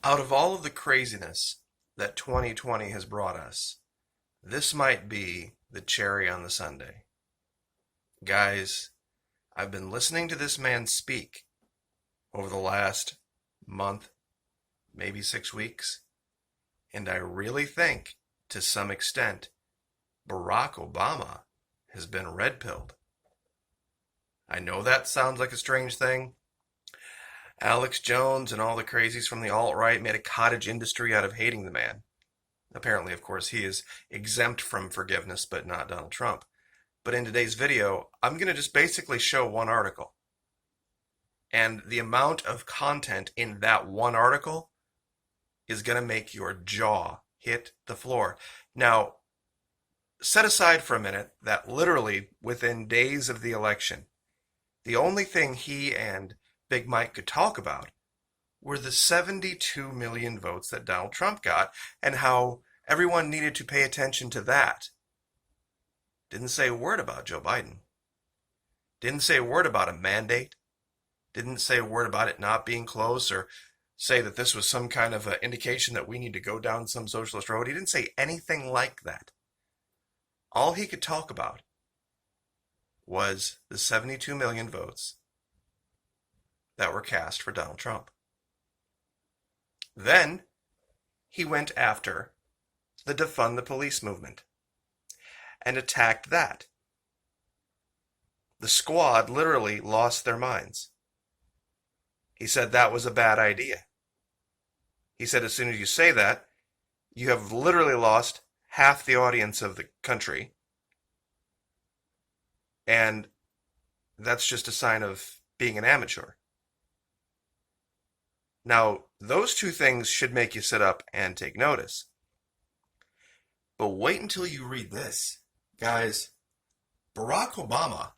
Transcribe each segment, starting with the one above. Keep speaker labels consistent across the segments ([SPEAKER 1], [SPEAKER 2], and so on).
[SPEAKER 1] Out of all of the craziness that 2020 has brought us, this might be the cherry on the sundae. Guys, I've been listening to this man speak over the last month, maybe 6 weeks, and I really think, to some extent, Barack Obama has been red-pilled. I know that sounds like a strange thing. Alex Jones and all the crazies from the alt-right made a cottage industry out of hating the man. Apparently, of course, he is exempt from forgiveness, but not Donald Trump. But in today's video, I'm going to just basically show one article. And the amount of content in that one article is going to make your jaw hit the floor. Now, set aside for a minute that literally within days of the election, the only thing he and Big Mike could talk about were the 72 million votes that Donald Trump got and how everyone needed to pay attention to that. Didn't say a word about Joe Biden. Didn't say a word about a mandate. Didn't say a word about it not being close or say that this was some kind of indication that we need to go down some socialist road. He didn't say anything like that. All he could talk about was the 72 million votes that were cast for Donald Trump. Then he went after the defund the police movement and attacked that. The squad literally lost their minds. He said that was a bad idea. He said as soon as you say that, you have literally lost half the audience of the country. And that's just a sign of being an amateur. Now, those two things should make you sit up and take notice. But wait until you read this. Guys, Barack Obama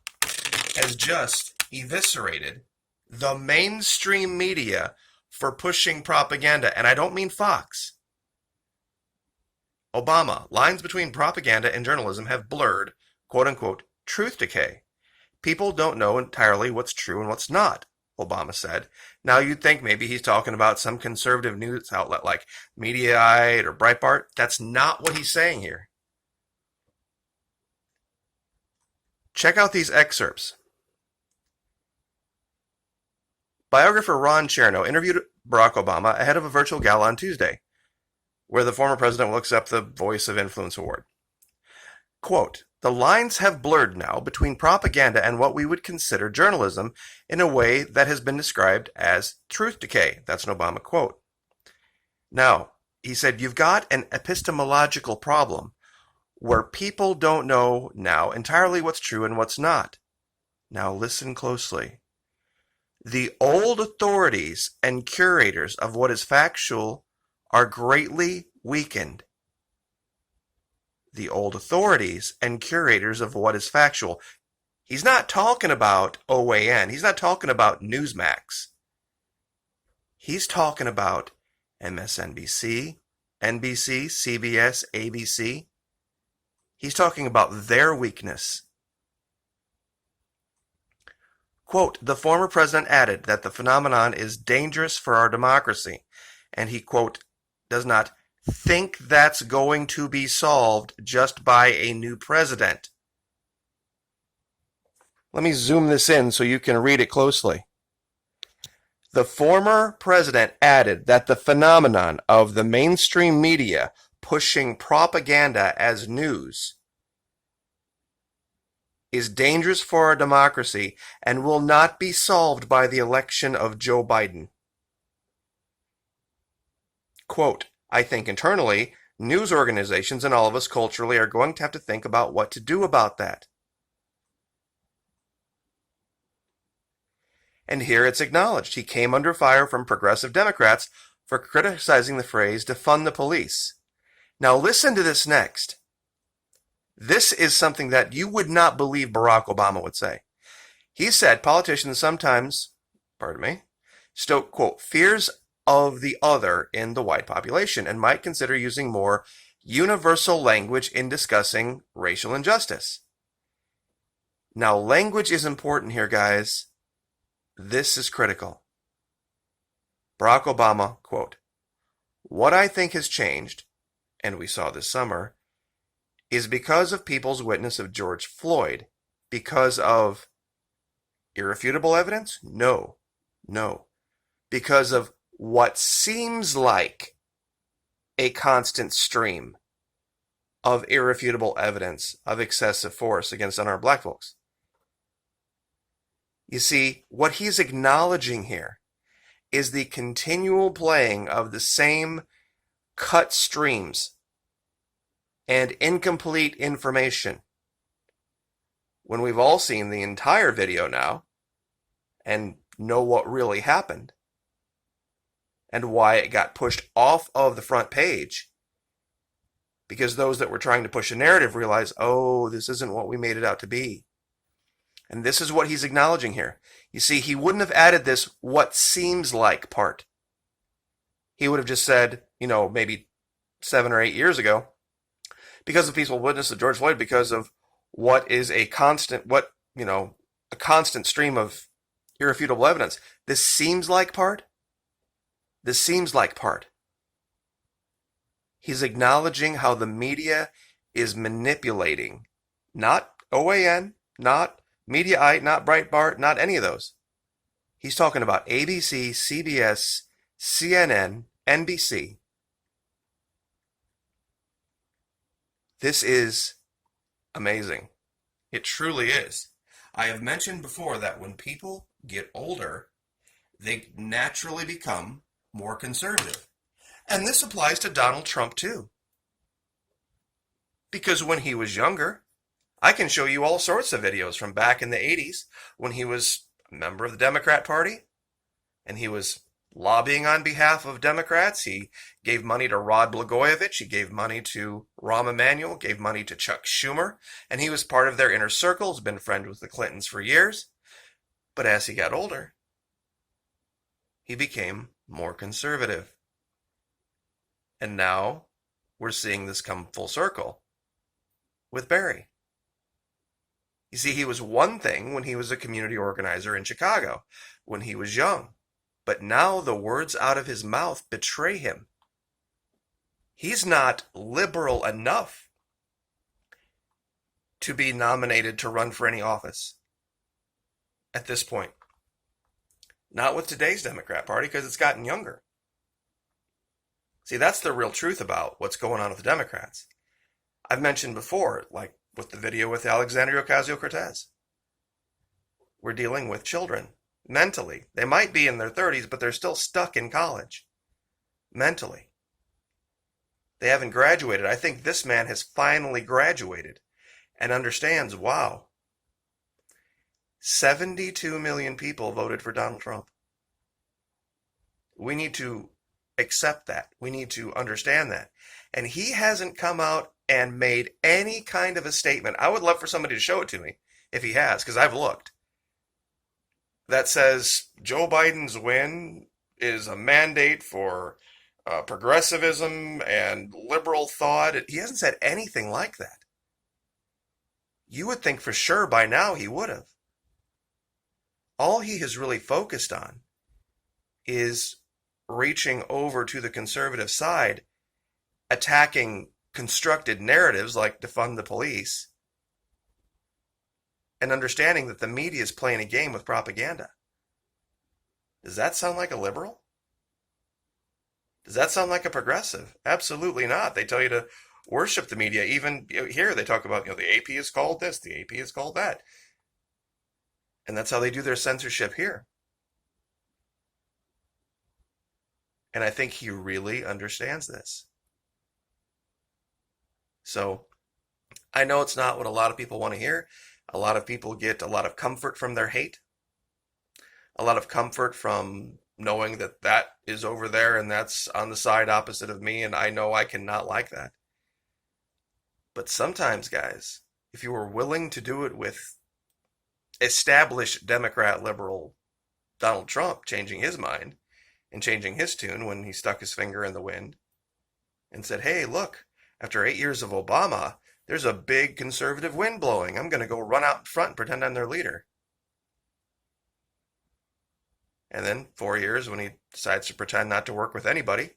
[SPEAKER 1] has just eviscerated the mainstream media for pushing propaganda, and I don't mean Fox. Obama, lines between propaganda and journalism have blurred, quote-unquote, truth decay. People don't know entirely what's true and what's not, Obama said. Now you'd think maybe he's talking about some conservative news outlet like Mediaite or Breitbart. That's not what he's saying here. Check out these excerpts. Biographer Ron Chernow interviewed Barack Obama ahead of a virtual gala on Tuesday, where the former president will accept the Voice of Influence Award. Quote, the lines have blurred now between propaganda and what we would consider journalism in a way that has been described as truth decay. That's an Obama quote. Now, he said, you've got an epistemological problem where people don't know now entirely what's true and what's not. Now listen closely. The old authorities and curators of what is factual are greatly weakened. The old authorities and curators of what is factual. He's not talking about OAN. He's not talking about Newsmax. He's talking about MSNBC, NBC, CBS, ABC. He's talking about their weakness. Quote, the former president added that the phenomenon is dangerous for our democracy, and he, quote, does not think that's going to be solved just by a new president. Let me zoom this in so you can read it closely. The former president added that the phenomenon of the mainstream media pushing propaganda as news is dangerous for our democracy and will not be solved by the election of Joe Biden. Quote, I think internally, news organizations and all of us culturally are going to have to think about what to do about that. And here it's acknowledged. He came under fire from progressive Democrats for criticizing the phrase defund the police. Now listen to this next. This is something that you would not believe Barack Obama would say. He said politicians sometimes, stoke, quote, fears of the other in the white population and might consider using more universal language in discussing racial injustice. Now, language is important here, guys. This is critical. Barack Obama, quote, What I think has changed, and we saw this summer, is because of people's witness of George Floyd. Because of irrefutable evidence? No. No. Because of what seems like a constant stream of irrefutable evidence of excessive force against unarmed black folks. You see, what he's acknowledging here is the continual playing of the same cut streams and incomplete information when we've all seen the entire video now and know what really happened and why it got pushed off of the front page, because those that were trying to push a narrative realize, oh, this isn't what we made it out to be. And this is what he's acknowledging here. You see, he wouldn't have added this what seems like part. He would have just said, maybe 7 or 8 years ago, because of peaceful witness of George Floyd, because of what is a constant stream of irrefutable evidence. This seems like part. This seems like part. He's acknowledging how the media is manipulating, not OAN, not Mediaite, not Breitbart, not any of those. He's talking about ABC, CBS, CNN, NBC. This is amazing. It truly is. I have mentioned before that when people get older, they naturally become more conservative. And this applies to Donald Trump too. Because when he was younger, I can show you all sorts of videos from back in the 80s when he was a member of the Democrat Party and he was lobbying on behalf of Democrats. He gave money to Rod Blagojevich. He gave money to Rahm Emanuel, gave money to Chuck Schumer, and he was part of their inner circle. He's been friends with the Clintons for years. But as he got older, he became more conservative. And now we're seeing this come full circle with Barry. You see, he was one thing when he was a community organizer in Chicago, when he was young. But now the words out of his mouth betray him. He's not liberal enough to be nominated to run for any office at this point. Not with today's Democrat Party, because it's gotten younger. See, that's the real truth about what's going on with the Democrats. I've mentioned before, like with the video with Alexandria Ocasio-Cortez. We're dealing with children, mentally. They might be in their 30s, but they're still stuck in college, mentally. They haven't graduated. I think this man has finally graduated and understands, wow, 72 million people voted for Donald Trump. We need to accept that. We need to understand that. And he hasn't come out and made any kind of a statement. I would love for somebody to show it to me if he has, because I've looked. That says Joe Biden's win is a mandate for progressivism and liberal thought. He hasn't said anything like that. You would think for sure by now he would have. All he has really focused on is reaching over to the conservative side, attacking constructed narratives like defund the police, and understanding that the media is playing a game with propaganda. Does that sound like a liberal? Does that sound like a progressive? Absolutely not. They tell you to worship the media. Even here they talk about, the AP is called this, the AP is called that. And that's how they do their censorship here. And I think he really understands this. So I know it's not what a lot of people want to hear. A lot of people get a lot of comfort from their hate. A lot of comfort from knowing that that is over there and that's on the side opposite of me, and I know I cannot like that. But sometimes, guys, if you were willing to do it with established Democrat liberal Donald Trump changing his mind and changing his tune when he stuck his finger in the wind and said, hey, look, after 8 years of Obama, there's a big conservative wind blowing. I'm going to go run out in front and pretend I'm their leader. And then 4 years when he decides to pretend not to work with anybody,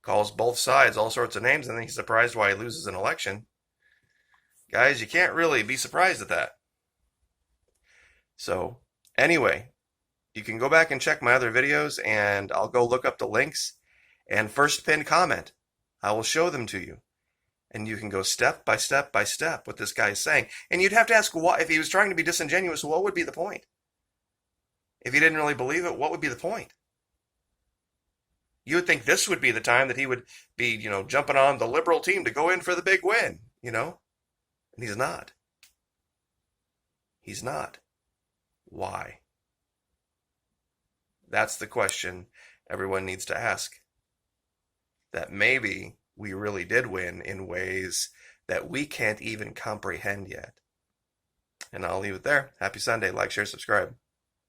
[SPEAKER 1] calls both sides all sorts of names, and then he's surprised why he loses an election. Guys, you can't really be surprised at that. So, anyway, you can go back and check my other videos, and I'll go look up the links. And first pinned comment, I will show them to you. And you can go step by step by step what this guy is saying. And you'd have to ask, why, if he was trying to be disingenuous, what would be the point? If he didn't really believe it, what would be the point? You would think this would be the time that he would be, jumping on the liberal team to go in for the big win, And he's not. He's not. Why? That's the question everyone needs to ask. That maybe we really did win in ways that we can't even comprehend yet. And I'll leave it there. Happy Sunday. Like, share, subscribe.